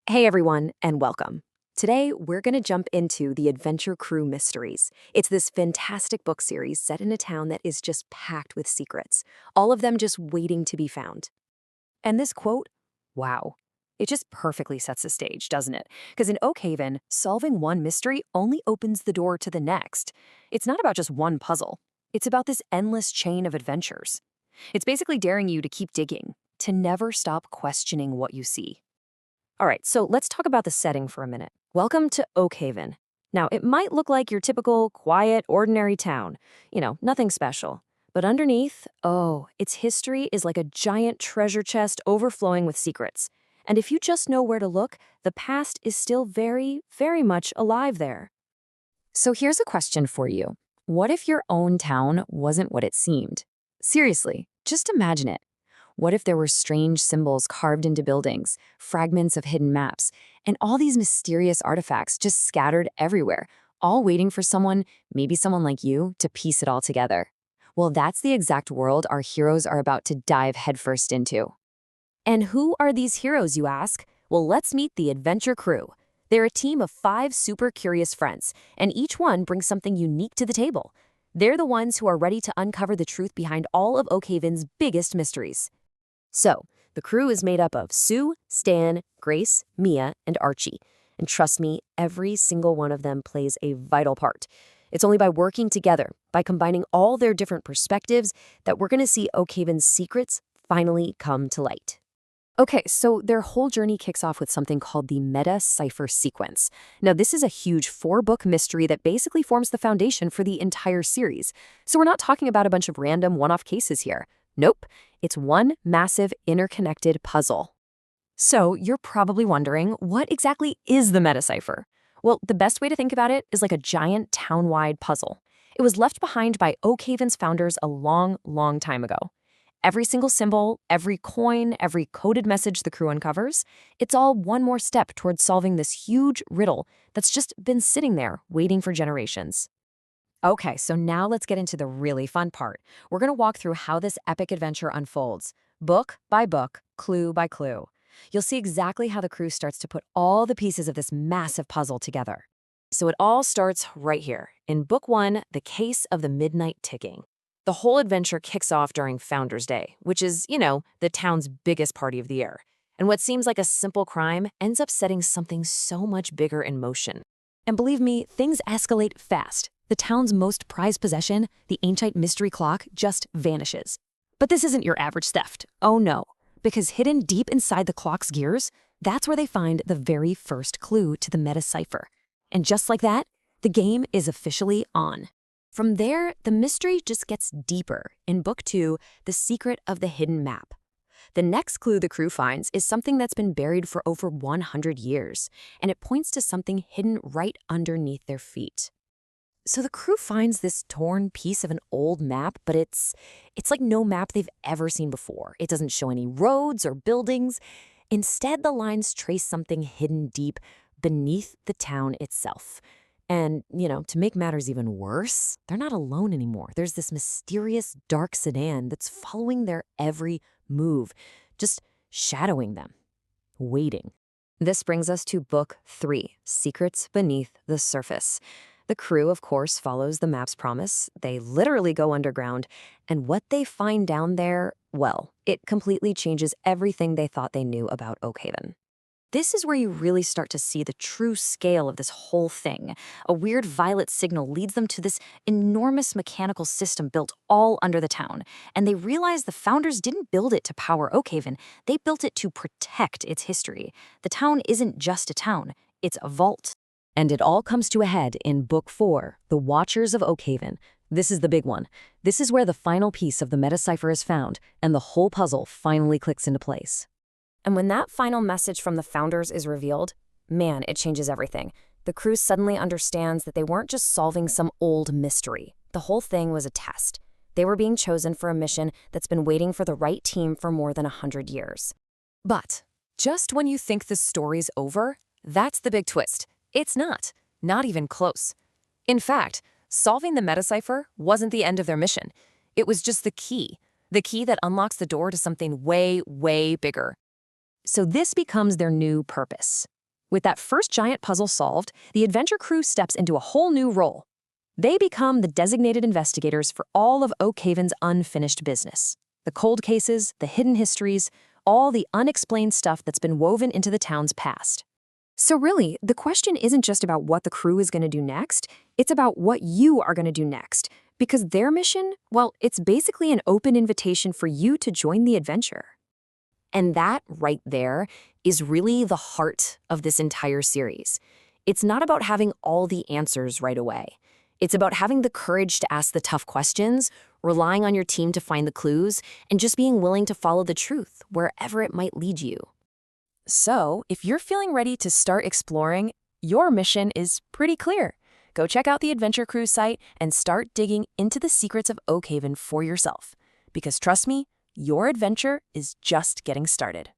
Hey everyone, and welcome. Today, we're going to jump into the Adventure Crew Mysteries. It's this fantastic book series set in a town that is just packed with secrets, all of them just waiting to be found. And this quote, wow, it just perfectly sets the stage, doesn't it? Because in Oak Haven, solving one mystery only opens the door to the next. It's not about just one puzzle, it's about this endless chain of adventures. It's basically daring you to keep digging, to never stop questioning what you see. All right, so let's talk about the setting for a minute. Welcome to Oak Haven. Now, it might look like your typical, quiet, ordinary town. Nothing special. But underneath, oh, its history is like a giant treasure chest overflowing with secrets. And if you just know where to look, the past is still very, very much alive there. So here's a question for you. What if your own town wasn't what it seemed? Seriously, just imagine it. What if there were strange symbols carved into buildings, fragments of hidden maps, and all these mysterious artifacts just scattered everywhere, all waiting for someone, maybe someone like you, to piece it all together? Well, that's the exact world our heroes are about to dive headfirst into. And who are these heroes, you ask? Well, let's meet the Adventure Crew. They're a team of 5 super curious friends, and each one brings something unique to the table. They're the ones who are ready to uncover the truth behind all of Oak Haven's biggest mysteries. So, the crew is made up of Sue, Stan, Grace, Mia, and Archie. And trust me, every single one of them plays a vital part. It's only by working together, by combining all their different perspectives, that we're going to see Oak Haven's secrets finally come to light. Okay, so their whole journey kicks off with something called the Meta-Cipher Sequence. Now, this is a huge 4-book mystery that basically forms the foundation for the entire series. So we're not talking about a bunch of random one-off cases here. Nope, it's one massive interconnected puzzle. So you're probably wondering, what exactly is the Meta-Cipher? Well, the best way to think about it is like a giant town-wide puzzle. It was left behind by Oak Haven's founders a long, long time ago. Every single symbol, every coin, every coded message the crew uncovers, it's all one more step towards solving this huge riddle that's just been sitting there waiting for generations. Okay, so now let's get into the really fun part. We're going to walk through how this epic adventure unfolds, book by book, clue by clue. You'll see exactly how the crew starts to put all the pieces of this massive puzzle together. So it all starts right here, in Book 1, The Case of the Midnight Ticking. The whole adventure kicks off during Founders Day, which is, the town's biggest party of the year. And what seems like a simple crime ends up setting something so much bigger in motion. And believe me, things escalate fast. The town's most prized possession, the ancient mystery clock, just vanishes. But this isn't your average theft. Oh no. Because hidden deep inside the clock's gears, that's where they find the very first clue to the Meta-Cipher. And just like that, the game is officially on. From there, the mystery just gets deeper in Book 2, The Secret of the Hidden Map. The next clue the crew finds is something that's been buried for over 100 years, and it points to something hidden right underneath their feet. So the crew finds this torn piece of an old map, but it's like no map they've ever seen before. It doesn't show any roads or buildings. Instead, the lines trace something hidden deep beneath the town itself. And, to make matters even worse, they're not alone anymore. There's this mysterious dark sedan that's following their every move, just shadowing them, waiting. This brings us to Book 3, Secrets Beneath the Surface. The crew, of course, follows the map's promise. They literally go underground, and what they find down there, well, it completely changes everything they thought they knew about Oak Haven. This is where you really start to see the true scale of this whole thing. A weird violet signal leads them to this enormous mechanical system built all under the town, and they realize the founders didn't build it to power Oak Haven, they built it to protect its history. The town isn't just a town, it's a vault. And it all comes to a head in Book 4, The Watchers of Oak Haven. This is the big one. This is where the final piece of the Meta-Cipher is found, and the whole puzzle finally clicks into place. And when that final message from the founders is revealed, man, it changes everything. The crew suddenly understands that they weren't just solving some old mystery. The whole thing was a test. They were being chosen for a mission that's been waiting for the right team for more than 100 years. But just when you think the story's over, that's the big twist. It's not even close. In fact, solving the Meta-Cipher wasn't the end of their mission. It was just the key that unlocks the door to something way, way bigger. So this becomes their new purpose. With that first giant puzzle solved, the adventure crew steps into a whole new role. They become the designated investigators for all of Oak Haven's unfinished business. The cold cases, the hidden histories, all the unexplained stuff that's been woven into the town's past. So really, the question isn't just about what the crew is going to do next, it's about what you are going to do next. Because their mission, well, it's basically an open invitation for you to join the adventure. And that right there is really the heart of this entire series. It's not about having all the answers right away. It's about having the courage to ask the tough questions, relying on your team to find the clues, and just being willing to follow the truth wherever it might lead you. So, if you're feeling ready to start exploring, your mission is pretty clear. Go check out the Adventure Crew site and start digging into the secrets of Oak Haven for yourself. Because trust me, your adventure is just getting started.